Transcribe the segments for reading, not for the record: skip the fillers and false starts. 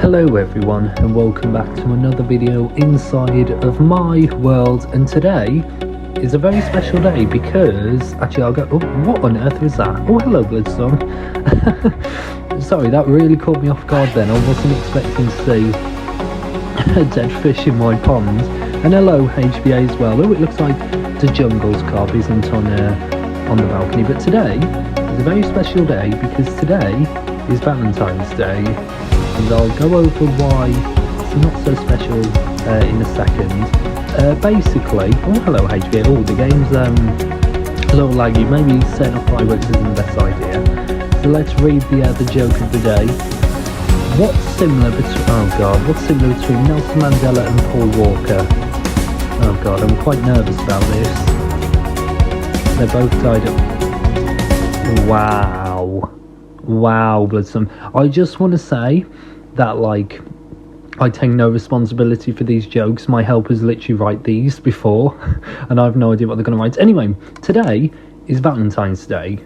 Hello everyone and welcome back to another video inside of my world, and today is a very special day because what on earth was that? Oh, hello Bloodstorm. Sorry, that really caught me off guard then. I wasn't expecting to see a dead fish in my pond. And hello HBA as well. Oh, it looks like the Jungle's carp isn't on the balcony, but today is a very special day because today is Valentine's Day. And I'll go over why it's not so special in a second. Basically, oh hello HBA, oh the game's a little laggy, maybe setting off fireworks isn't the best idea. So let's read the joke of the day. What's similar between Nelson Mandela and Paul Walker? Oh god, I'm quite nervous about this. They both died of... Wow, Bloodstorm. I just want to say that, like, I take no responsibility for these jokes. My helpers literally write these before, and I have no idea what they're going to write. Anyway, today is Valentine's Day.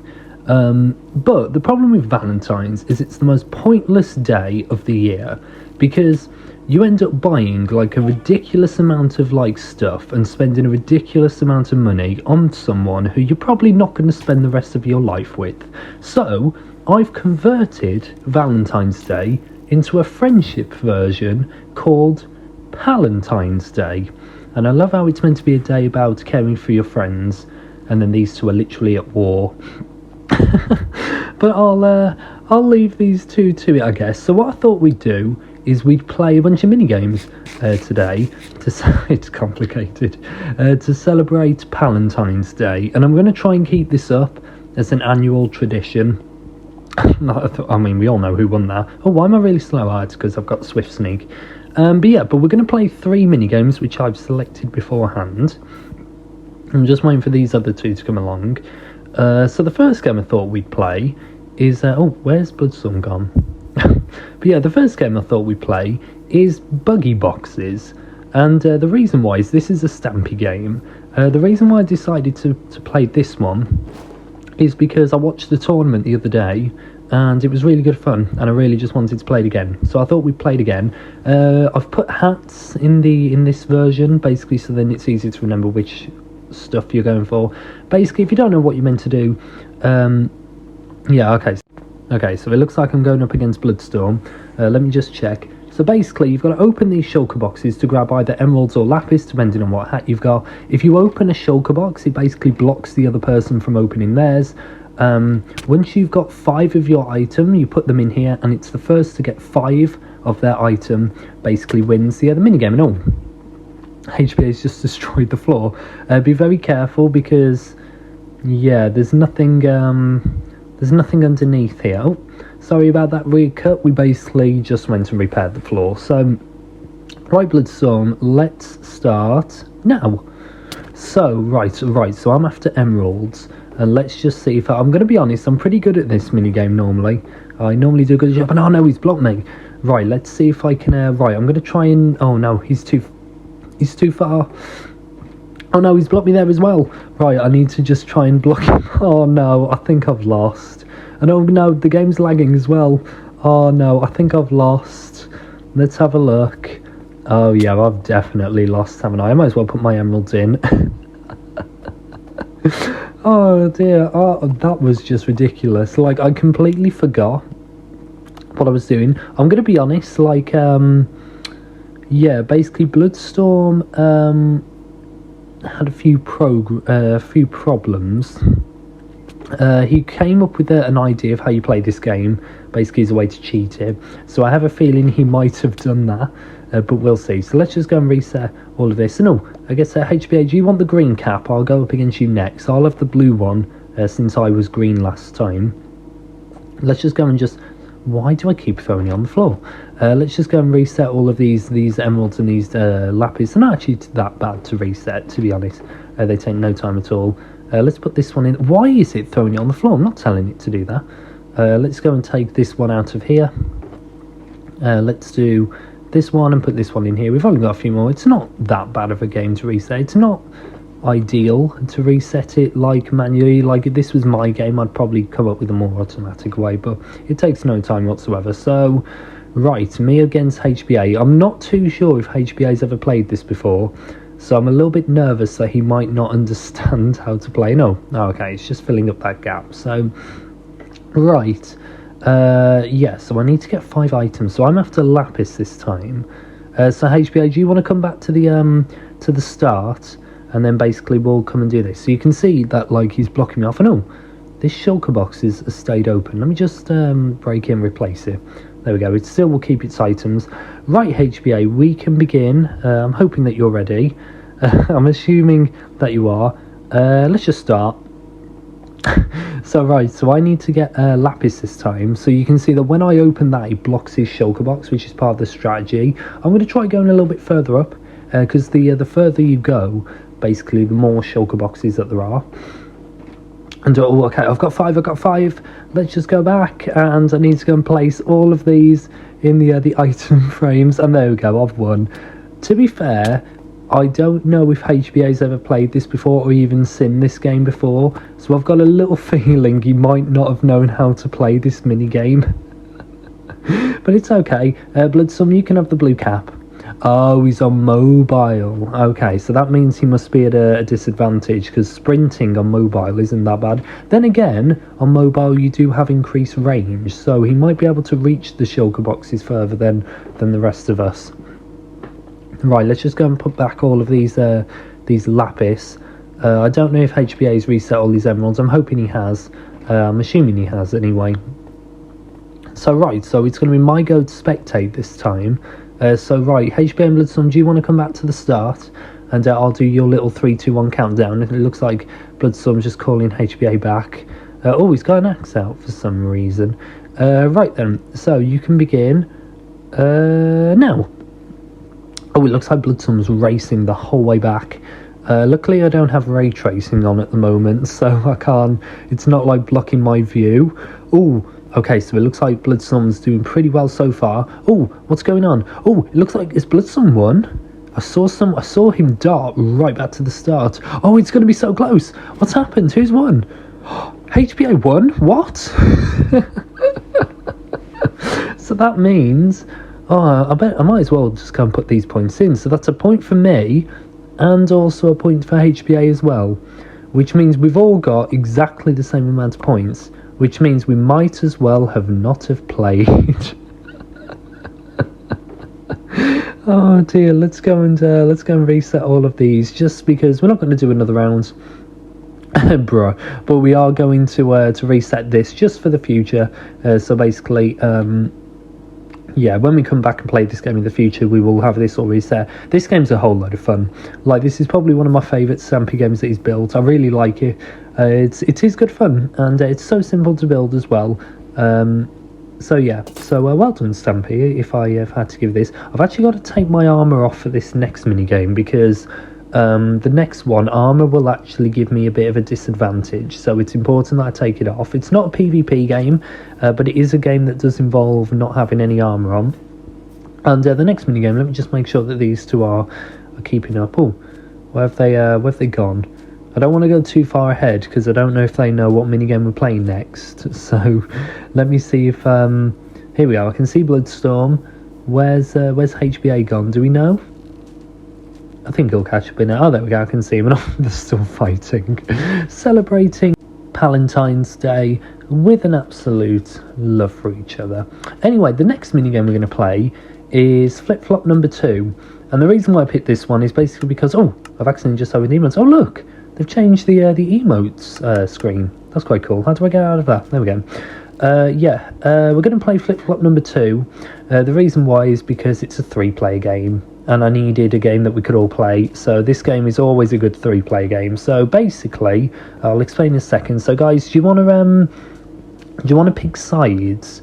But the problem with Valentine's is it's the most pointless day of the year, because you end up buying like a ridiculous amount of like stuff and spending a ridiculous amount of money on someone who you're probably not going to spend the rest of your life with. So I've converted Valentine's Day into a friendship version called Palentines Day. And I love how it's meant to be a day about caring for your friends, and then these two are literally at war. But I'll leave these two to it, I guess. So what I thought we'd do is we'd play a bunch of mini games today it's complicated, to celebrate Palentine's Day, and I'm going to try and keep this up as an annual tradition. I mean, we all know who won that. Oh, why am I really slow? It's because I've got Swift Sneak. But we're going to play 3 mini games which I've selected beforehand. I'm just waiting for these other 2 to come along. So the first game I thought we'd play is where's Bloodstorm gone? But the first game I thought we'd play is Buggy Boxes, and the reason why is this is a Stampy game. The reason why I decided to play this one is because I watched the tournament the other day and it was really good fun, and I really just wanted to play it again. So I thought we'd play it again. I've put hats in this version, basically, so then it's easy to remember which stuff you're going for. Basically, if you don't know what you're meant to do, okay, so it looks like I'm going up against Bloodstorm. Let me just check. So basically, you've got to open these shulker boxes to grab either emeralds or lapis, depending on what hat you've got. If you open a shulker box, it basically blocks the other person from opening theirs. Once you've got 5 of your item, you put them in here, and it's the first to get 5 of their item basically wins the other minigame. And HBA's just destroyed the floor. Be very careful because, there's nothing underneath here. Oh, sorry about that recut. We basically just went and repaired the floor. So, right, Bloodstorm, let's start now. So, right, so I'm after emeralds, and let's just see if I'm going to be honest, I'm pretty good at this minigame normally. I normally do a good job, and oh no, he's blocked me. Right, let's see if I can, I'm going to try and, oh no, he's too far. Oh no, he's blocked me there as well. Right, I need to just try and block him. Oh no, I think I've lost. And oh no, the game's lagging as well. Oh no, I think I've lost. Let's have a look. Oh yeah, I've definitely lost, haven't I? I might as well put my emeralds in. Oh dear, that was just ridiculous. Like, I completely forgot what I was doing. I'm gonna be honest, like, basically Bloodstorm had a few problems. He came up with an idea of how you play this game, basically as a way to cheat it. So I have a feeling he might have done that, but we'll see. So let's just go and reset all of this. And I guess HBA, do you want the green cap? I'll go up against you next. I'll have the blue one since I was green last time. Let's just go and just... Why do I keep throwing it on the floor? Let's just go and reset all of these emeralds and these lapis. They're not actually that bad to reset, to be honest. They take no time at all. Let's put this one in. Why is it throwing it on the floor? I'm not telling it to do that. Let's go and take this one out of here. Let's do this one and put this one in here. We've only got a few more. It's not that bad of a game to reset. It's not ideal to reset it like manually. Like if this was my game, I'd probably come up with a more automatic way, but it takes no time whatsoever. So Right, me against HBA. I'm not too sure if HBA's ever played this before, so I'm a little bit nervous that he might not understand how to play. No, okay, it's just filling up that gap. So, right, yeah, so I need to get 5 items, so I'm after Lapis this time. So HBA, do you want to come back to the start, and then basically we'll come and do this. So you can see that, like, he's blocking me off. And this shulker box has stayed open. Let me just break in, replace it. There we go. It still will keep its items. Right, HBA, we can begin. I'm hoping that you're ready. I'm assuming that you are. Let's just start. So I need to get Lapis this time. So you can see that when I open that, it blocks his shulker box, which is part of the strategy. I'm going to try going a little bit further up, because the further you go, basically, the more shulker boxes that there are. And okay, I've got 5. Let's just go back, and I need to go and place all of these in the item frames. And there we go, I've won. To be fair, I don't know if HBA's ever played this before or even seen this game before, so I've got a little feeling he might not have known how to play this mini game. But it's okay. Bloodstorm, you can have the blue cap. Oh, he's on mobile. Okay, so that means he must be at a disadvantage, because sprinting on mobile isn't that bad. Then again, on mobile you do have increased range, so he might be able to reach the shulker boxes further than the rest of us. Right, let's just go and put back all of these lapis. I don't know if HBA's reset all these emeralds. I'm hoping he has. I'm assuming he has anyway. So right, so it's going to be my go to spectate this time. So right, HBA and Bloodstorm, do you want to come back to the start? And I'll do your little 3, 2, 1 countdown. It looks like Bloodstorm's just calling HBA back. Oh, he's got an axe out for some reason. Right then, so you can begin now. Oh, it looks like Bloodstorm's racing the whole way back. Luckily I don't have ray tracing on at the moment, so I can't, it's not like blocking my view. Oh, okay, so it looks like Bloodstorm's doing pretty well so far. Oh, what's going on? Oh, it looks like, is Bloodstorm won? I saw him dart right back to the start. Oh, it's going to be so close. What's happened? Who's won? HBA won? What? So that means, I bet I might as well just go and put these points in. So that's a point for me, and also a point for HBA as well, which means we've all got exactly the same amount of points, which means we might as well have not have played. Oh dear, let's go and reset all of these, just because we're not going to do another round. Bruh, but we are going to reset this just for the future. So basically, yeah, when we come back and play this game in the future, we will have this all reset. This game's a whole load of fun. Like, this is probably one of my favourite Stampy games that he's built. I really like it. It is good fun, and it's so simple to build as well. So yeah, so well done, Stampy. If I have had to give this, I've actually got to take my armour off for this next mini game, because the next one, armour will actually give me a bit of a disadvantage, so it's important that I take it off. It's not a PvP game, but it is a game that does involve not having any armour on. And the next minigame, let me just make sure that these two are keeping up. Oh, where have they gone? I don't want to go too far ahead, because I don't know if they know what minigame we're playing next. So let me see if here we are. I can see Bloodstorm. Where's HBA gone? Do we know? I think he'll catch up in it. Oh, there we go, I can see him, and they're still fighting. Celebrating Palentines Day with an absolute love for each other. Anyway, the next minigame we're going to play is Flip-Flop number 2. And the reason why I picked this one is basically because, I've accidentally just opened emotes. Oh, look, they've changed the emotes screen. That's quite cool. How do I get out of that? There we go. We're going to play Flip-Flop number 2. The reason why is because it's a 3-player game, and I needed a game that we could all play. So this game is always a good 3-player game. So basically, I'll explain in a second. So guys, do you want to pick sides?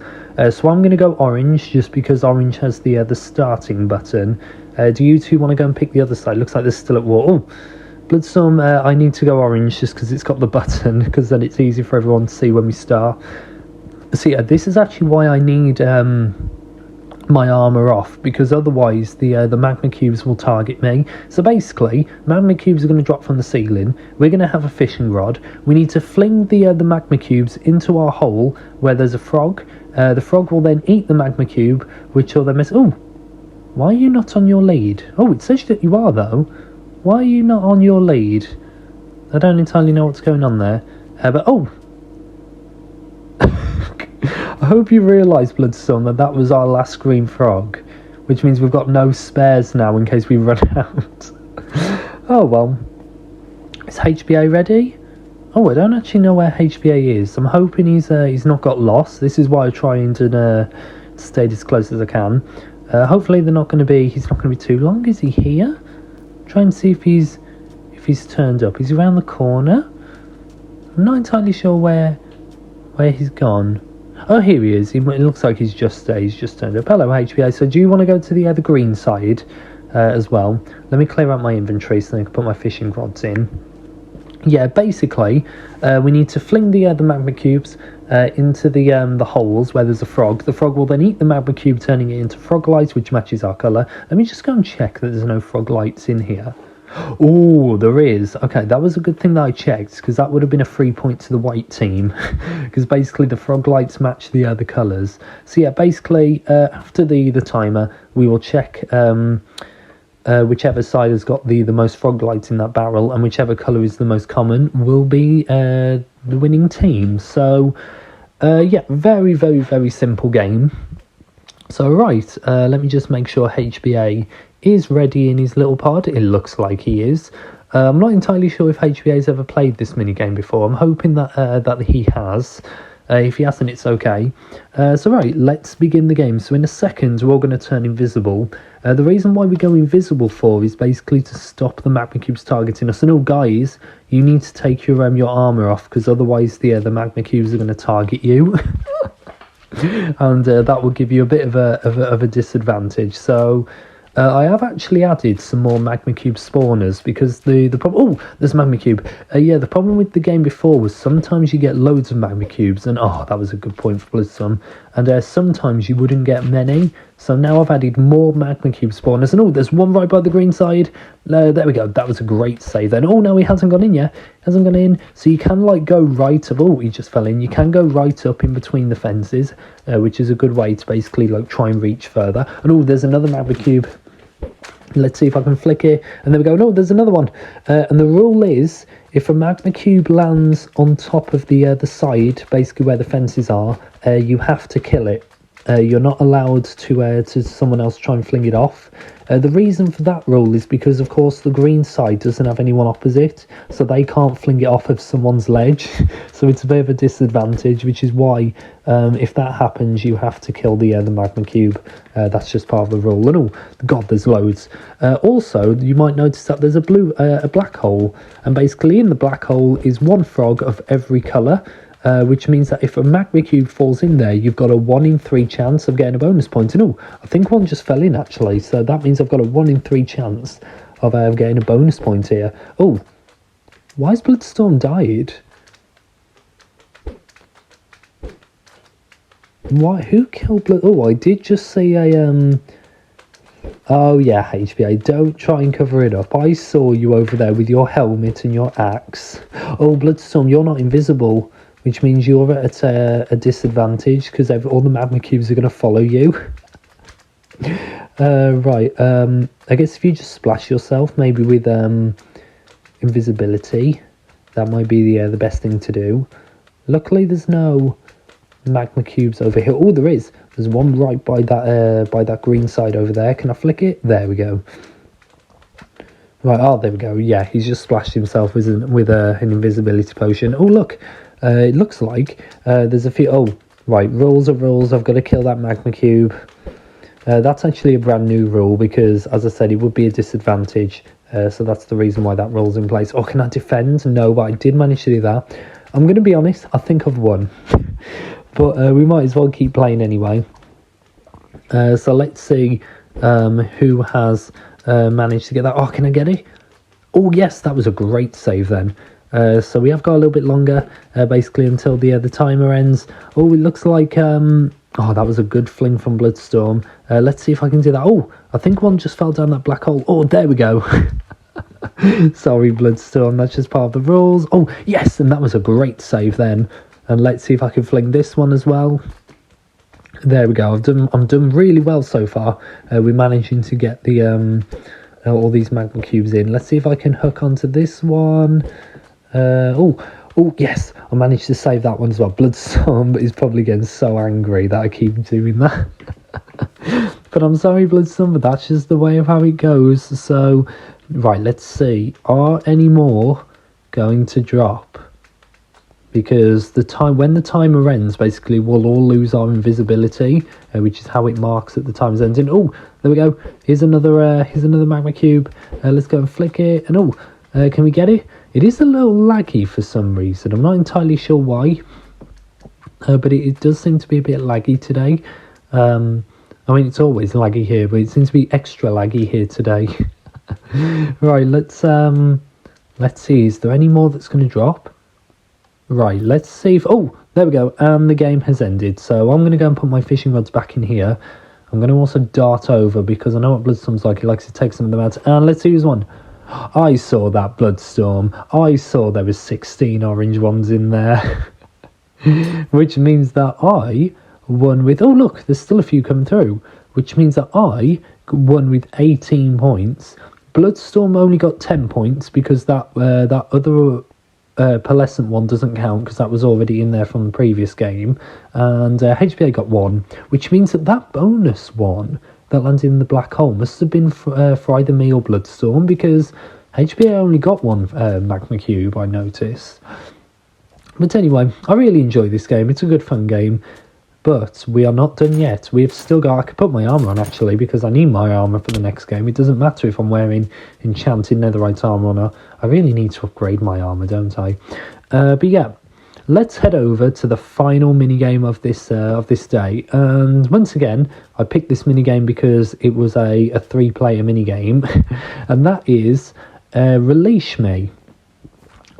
So I'm going to go orange, just because orange has the starting button. Do you two want to go and pick the other side? Looks like they're still at war. Oh, Bloodstorm, I need to go orange just because it's got the button, because then it's easy for everyone to see when we start. So yeah, this is actually why I need my armour off, because otherwise the magma cubes will target me. So basically, magma cubes are going to drop from the ceiling. We're going to have a fishing rod. We need to fling the magma cubes into our hole where there's a frog, The frog will then eat the magma cube, which will then miss. Oh, why are you not on your lead? Oh, it says that you are, though. Why are you not on your lead? I don't entirely know what's going on there. But, oh. I hope you realise, Bloodstorm, that was our last green frog. Which means we've got no spares now in case we run out. Oh, well. Is HBA ready? Oh, I don't actually know where HBA is. I'm hoping he's not got lost. This is why I'm trying to stay as close as I can. Hopefully he's not going to be too long. Is he here? Try and see if he's turned up. Is he around the corner? I'm not entirely sure where he's gone. Oh, here he is. It looks like he's just turned up. Hello, HBA. So do you want to go to the other green side as well? Let me clear out my inventory so I can put my fishing rods in. Yeah, basically, we need to fling the magma cubes into the holes where there's a frog. The frog will then eat the magma cube, turning it into frog lights, which matches our colour. Let me just go and check that there's no frog lights in here. Oh, there is. Okay, that was a good thing that I checked, because that would have been a 3 point to the white team, because basically the frog lights match the other colours. So yeah, basically, after the timer, we will check whichever side has got the most frog lights in that barrel, and whichever colour is the most common will be the winning team. So yeah, very, very, very simple game. So right, let me just make sure HBA is ready in his little pod. It looks like he is. I'm not entirely sure if HBA's ever played this minigame before. I'm hoping that he has. If he hasn't, it's okay. So right, let's begin the game. So in a second, we're going to turn invisible. The reason why we go invisible for is basically to stop the magma cubes targeting us. And oh, guys, you need to take your armor off, because otherwise the magma cubes are going to target you. And that will give you a bit of a disadvantage. So I have actually added some more magma cube spawners, because the problem... Oh, there's magma cube. Yeah, the problem with the game before was sometimes you get loads of magma cubes, and oh, that was a good point for Bloodstorm. And sometimes you wouldn't get many. So now I've added more magma cube spawners, and oh, there's one right by the green side. There we go. That was a great save then. Oh no, he hasn't gone in yet. Hasn't gone in. So you can like go right up. Oh, he just fell in. You can go right up in between the fences, which is a good way to basically like try and reach further. And oh, there's another magma cube. Let's see if I can flick it. And there we go. No, there's another one. And the rule is, if a magma cube lands on top of the side, basically where the fences are, you have to kill it. You're not allowed to someone else try and fling it off. The reason for that rule is because, of course, the green side doesn't have anyone opposite, so they can't fling it off of someone's ledge. So it's a bit of a disadvantage, which is why, if that happens, you have to kill the magma cube. That's just part of the rule. And oh, God, there's loads. Also, you might notice that there's a black hole, and basically in the black hole is one frog of every colour. Which means that if a magma cube falls in there, you've got a 1 in 3 chance of getting a bonus point. And oh, I think one just fell in actually, so that means I've got a 1 in 3 chance of getting a bonus point here. Oh, why has Bloodstorm died? Why? Who killed Blood? Oh, I did just see a Oh yeah, HBA, don't try and cover it up. I saw you over there with your helmet and your axe. Oh, Bloodstorm, you're not invisible, which means you're at a disadvantage, because all the magma cubes are going to follow you. Right, I guess if you just splash yourself, maybe with invisibility, that might be the best thing to do. Luckily, there's no magma cubes over here. Oh, there is. There's one right by that green side over there. Can I flick it? There we go. Right, oh, there we go. Yeah, he's just splashed himself with an invisibility potion. Oh, look. It looks like there's a few... Oh, right, rules are rules. I've got to kill that magma cube. That's actually a brand new rule, because, as I said, it would be a disadvantage. So that's the reason why that rule's in place. Oh, can I defend? No, but I did manage to do that. I'm going to be honest, I think I've won. But we might as well keep playing anyway. So let's see who has managed to get that. Oh, can I get it? Oh, yes, that was a great save then. So we have got a little bit longer, basically until the timer ends. Oh, it looks like... oh, that was a good fling from Bloodstorm. Let's see if I can do that. Oh, I think one just fell down that black hole. Oh, there we go. Sorry, Bloodstorm, that's just part of the rules. Oh, yes, and that was a great save then. And let's see if I can fling this one as well. There we go. I'm done really well so far. We're managing to get the all these magma cubes in. Let's see if I can hook onto this one. Oh yes, I managed to save that one as well. Bloodstorm is probably getting so angry that I keep doing that. But I'm sorry, Bloodstorm, but that's just the way of how it goes. So, right, let's see. Are any more going to drop? Because when the timer ends, basically we'll all lose our invisibility, which is how it marks that the time's ending. Oh, there we go. Here's another magma cube. Let's go and flick it. And can we get it? It is a little laggy for some reason. I'm not entirely sure why, but it does seem to be a bit laggy today. I mean, it's always laggy here, but it seems to be extra laggy here today. Right, let's see. Is there any more that's going to drop? Right, let's see if... Oh, there we go. And the game has ended. So I'm going to go and put my fishing rods back in here. I'm going to also dart over because I know what Bloodstorm's like. He likes to take some of them out. And let's see who's won. I saw that, Bloodstorm. I saw there was 16 orange ones in there. Which means that I won with... Oh, look, there's still a few coming through. Which means that I won with 18 points. Bloodstorm only got 10 points because that other... pearlescent one doesn't count because that was already in there from the previous game, and HBA got 1, which means that bonus one that landed in the black hole must have been for either me or Bloodstorm, because HBA only got 1 magma cube, I noticed. But anyway, I really enjoy this game. It's a good fun game, but we are not done yet. We've still got... I could put my armor on actually, because I need my armor for the next game. It doesn't matter if I'm wearing enchanted netherite armor or not. I really need to upgrade my armor, don't I? But yeah, let's head over to the final minigame of this day. And once again, I picked this minigame because it was a 3-player minigame, and that is Release Me.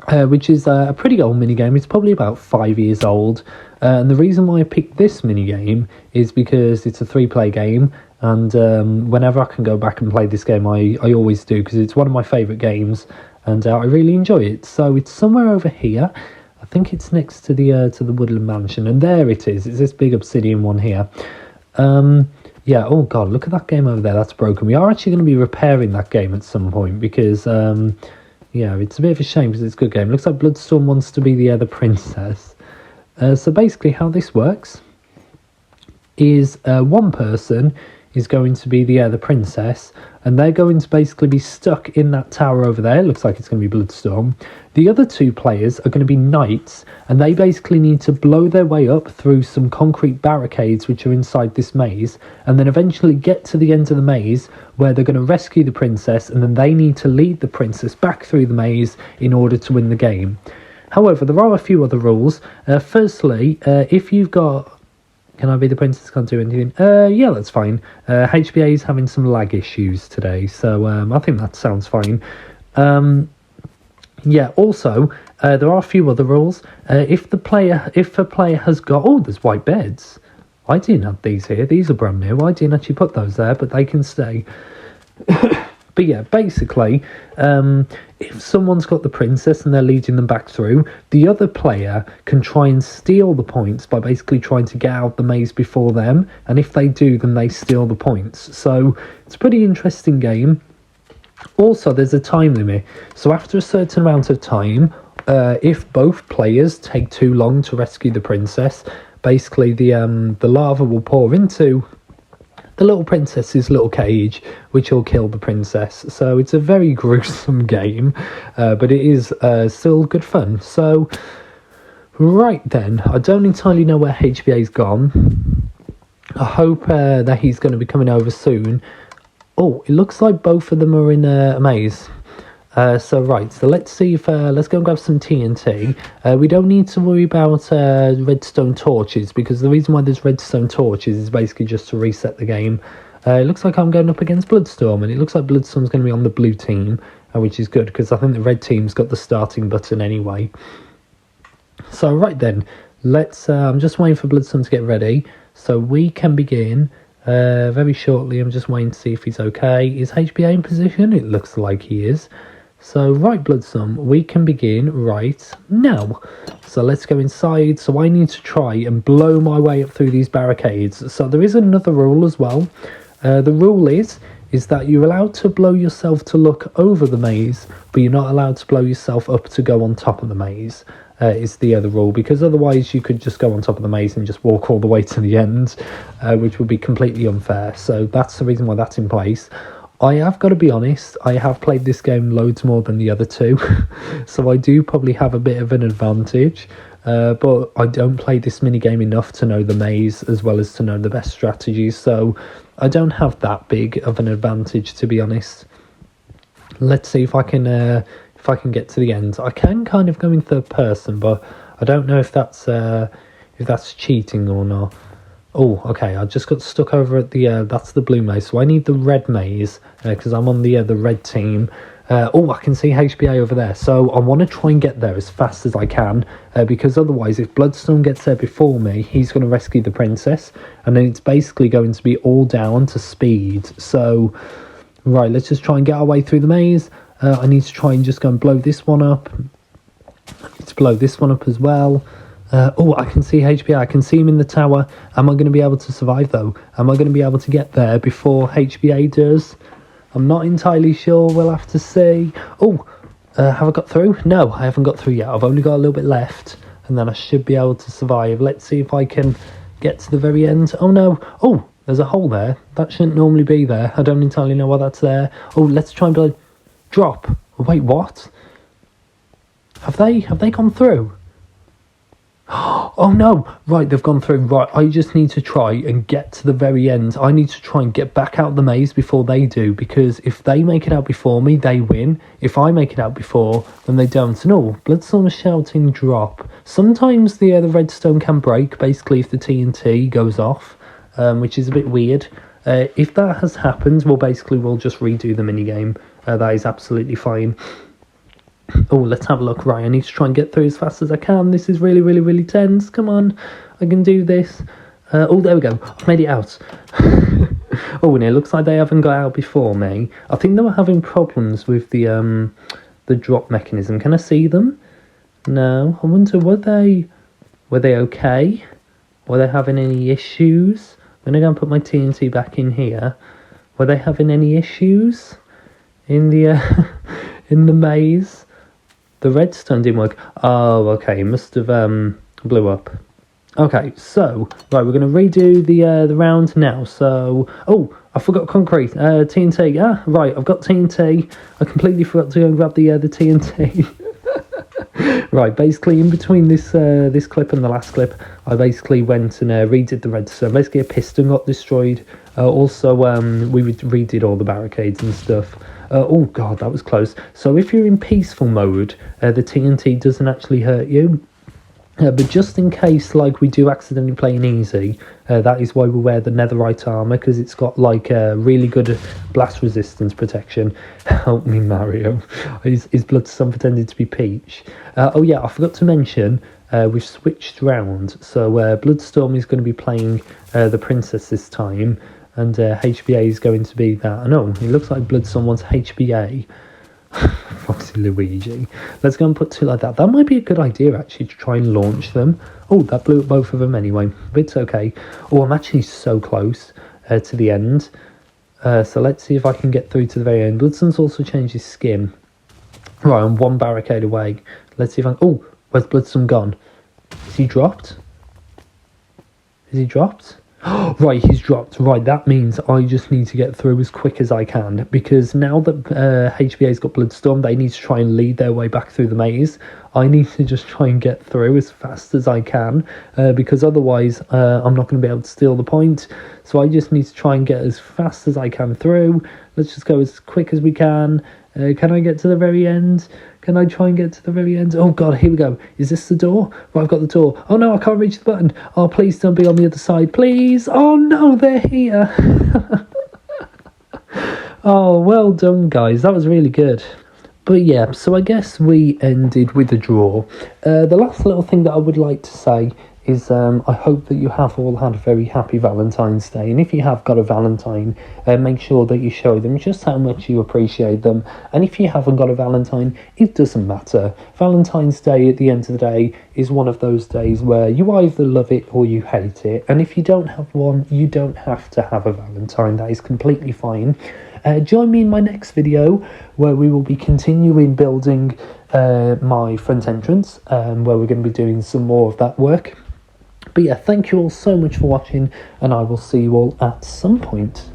Which is a pretty old minigame. It's probably about 5 years old. And the reason why I picked this minigame is because it's a 3-player game. And whenever I can go back and play this game, I always do, because it's one of my favourite games. And I really enjoy it. So it's somewhere over here. I think it's next to the Woodland Mansion. And there it is. It's this big obsidian one here. Yeah, oh god, look at that game over there. That's broken. We are actually going to be repairing that game at some point, because... yeah, it's a bit of a shame because it's a good game. Looks like Bloodstorm wants to be the princess. So basically how this works is one person is going to be the princess, and they're going to basically be stuck in that tower over there. It looks like it's going to be Bloodstorm. The other 2 players are going to be knights, and they basically need to blow their way up through some concrete barricades which are inside this maze, and then eventually get to the end of the maze where they're going to rescue the princess, and then they need to lead the princess back through the maze in order to win the game. However, there are a few other rules. Firstly, if you've got... Can I be the princess? Can't do anything. Yeah, that's fine. HBA is having some lag issues today, so I think that sounds fine. Yeah, also, there are a few other rules. If a player has got... Oh, there's white beds. I didn't have these here. These are brand new. I didn't actually put those there, but they can stay. But yeah, basically, if someone's got the princess and they're leading them back through, the other player can try and steal the points by basically trying to get out the maze before them. And if they do, then they steal the points. So it's a pretty interesting game. Also, there's a time limit. So after a certain amount of time, if both players take too long to rescue the princess, basically the lava will pour into the little princess's little cage, which will kill the princess. So it's a very gruesome game, but it is still good fun. So, right then, I don't entirely know where HBA's gone. I hope that he's going to be coming over soon. Oh, it looks like both of them are in a maze. So let's see if let's go and grab some TNT. We don't need to worry about redstone torches, because the reason why there's redstone torches is basically just to reset the game. It looks like I'm going up against Bloodstorm, and it looks like Bloodstorm's going to be on the blue team, which is good, because I think the red team's got the starting button anyway. So right then, let's... I'm just waiting for Bloodstorm to get ready, so we can begin very shortly. I'm just waiting to see if he's okay. Is HBA in position? It looks like he is. So, right, Bloodstorm, we can begin right now. So let's go inside. So I need to try and blow my way up through these barricades. So there is another rule as well. The rule is that you're allowed to blow yourself to look over the maze, but you're not allowed to blow yourself up to go on top of the maze. Is the other rule, because otherwise you could just go on top of the maze and just walk all the way to the end, which would be completely unfair. So that's the reason why that's in place. I have got to be honest, I have played this game loads more than the other two, so I do probably have a bit of an advantage, but I don't play this minigame enough to know the maze as well as to know the best strategies, so I don't have that big of an advantage, to be honest. Let's see if I can get to the end. I can kind of go in third person, but I don't know if that's cheating or not. Oh, okay, I just got stuck over at the, that's the blue maze, so I need the red maze, because I'm on the red team. Oh, I can see HBA over there, so I want to try and get there as fast as I can, because otherwise, if Bloodstone gets there before me, he's going to rescue the princess, and then it's basically going to be all down to speed. So, right, let's just try and get our way through the maze. I need to try and just go and blow this one up. I need to blow this one up as well. Oh, I can see HBA. I can see him in the tower. Am I going to be able to survive, though? Am I going to be able to get there before HBA does? I'm not entirely sure. We'll have to see. Oh, have I got through? No, I haven't got through yet. I've only got a little bit left, and then I should be able to survive. Let's see if I can get to the very end. Oh, no. Oh, there's a hole there. That shouldn't normally be there. I don't entirely know why that's there. Oh, let's try and blow... Drop. Wait, what? Have they gone through? Oh no, right, they've gone through. Right, I just need to try and get to the very end. I need to try and get back out the maze before they do, because if they make it out before me, they win. If I make it out before, then they don't. And oh, Bloodstorm is shouting drop. Sometimes the redstone can break, basically if the TNT goes off, which is a bit weird. If that has happened, we'll just redo the minigame. That is absolutely fine. Oh, let's have a look. Right, I need to try and get through as fast as I can. This is really, really, really tense. Come on, I can do this. Oh, there we go. I've made it out. Oh, and it looks like they haven't got out before me. I think they were having problems with the drop mechanism. Can I see them? No. I wonder, were they okay? Were they having any issues? I'm going to go and put my TNT back in here. Were they having any issues in the in the maze? The redstone didn't work. Oh, okay. It must have blew up. Okay, so right, we're going to redo the round now. So, oh, I forgot concrete. TNT. Ah, right, I've got TNT. I completely forgot to go and grab the TNT. Right, basically in between this this clip and the last clip, I basically went and redid the redstone. Basically, a piston got destroyed. Also, we redid all the barricades and stuff. Oh god, that was close. So if you're in peaceful mode, the TNT doesn't actually hurt you. But just in case, like, we do accidentally play in easy, that is why we wear the netherite armor, because it's got like a really good blast resistance protection. Help me, Mario. His Bloodstone pretended to be Peach. Oh yeah, I forgot to mention, we've switched round. So Bloodstorm is going to be playing the princess this time, and HBA is going to be that. I know, it looks like Bloodstorm wants HBA. Foxy Luigi. Let's go and put two like that. That might be a good idea, actually, to try and launch them. Oh, that blew up both of them anyway. But it's okay. Oh, I'm actually so close to the end. So let's see if I can get through to the very end. Bloodstorm's also changed his skin. Right, I'm one barricade away. Let's see if I... Oh, where's Bloodstorm gone? Is he dropped? Is he dropped? Right, he's dropped. Right, that means I just need to get through as quick as I can, because now that HBA's got Bloodstorm, they need to try and lead their way back through the maze. I need to just try and get through as fast as I can, because otherwise I'm not going to be able to steal the point. So I just need to try and get as fast as I can through. Let's just go as quick as we can. Can I get to the very end? Can I try and get to the very end? Oh god, here we go. Is this the door? Right, I've got the door. Oh no, I can't reach the button. Oh, please don't be on the other side, please. Oh no, they're here. Oh, well done, guys. That was really good. But yeah, so I guess we ended with a draw. The last little thing that I would like to say is I hope that you have all had a very happy Valentine's Day, and if you have got a Valentine, make sure that you show them just how much you appreciate them. And if you haven't got a Valentine, it doesn't matter. Valentine's Day at the end of the day is one of those days where you either love it or you hate it, and if you don't have one, you don't have to have a Valentine. That is completely fine. Join me in my next video where we will be continuing building my front entrance, where we're going to be doing some more of that work. But yeah, thank you all so much for watching, and I will see you all at some point.